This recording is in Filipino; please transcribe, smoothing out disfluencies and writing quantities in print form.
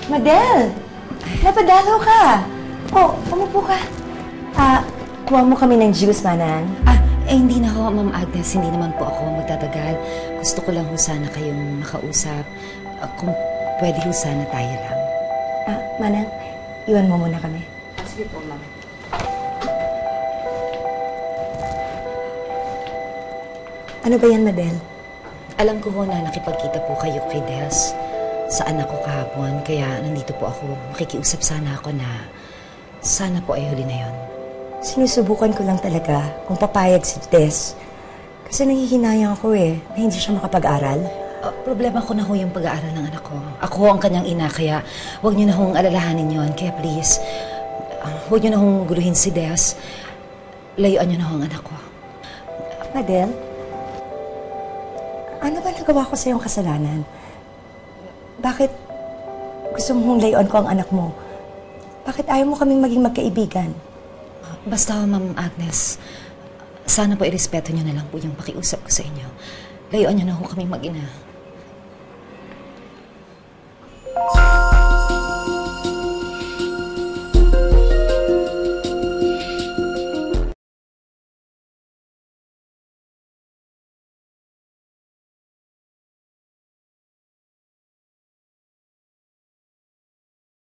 Madel! Napadalaw ka! Oh, umupo ka. Kuha mo kami ng juice, Manang. Hindi na ho, Ma'am Agnes. Hindi naman po ako magtatagal. Gusto ko lang ho sana kayong makausap. Kung pwede ho sana tayo lang. Manang, iwan mo muna kami. Sige po, Ma'am. Ano ba yan, Madel? Alam ko ho na nakipagkita po kayo kay Des sa anak ko kahapon. Kaya nandito po ako. Makikiusap sana ako na sana po ay huli na yon. Sinusubukan ko lang talaga kung papayag si Des. Kasi nanghihinayang ako na hindi siya makapag-aral. Problema ko na ho yung pag-aaral ng anak ko. Ako ang kanyang ina, kaya huwag niyo na hong alalahanin yon. Kaya please, huwag niyo na hong guluhin si Des. Layuan niyo na ho ang anak ko. Madel, ano ba nagawa ko sa iyong kasalanan? Bakit gusto mong layuan ko ang anak mo? Bakit ayaw mo kaming maging magkaibigan? Basta, Ma'am Agnes, sana po irespeto niyo na lang po yung pakiusap ko sa inyo. Layuan niyo na ho kaming mag-ina.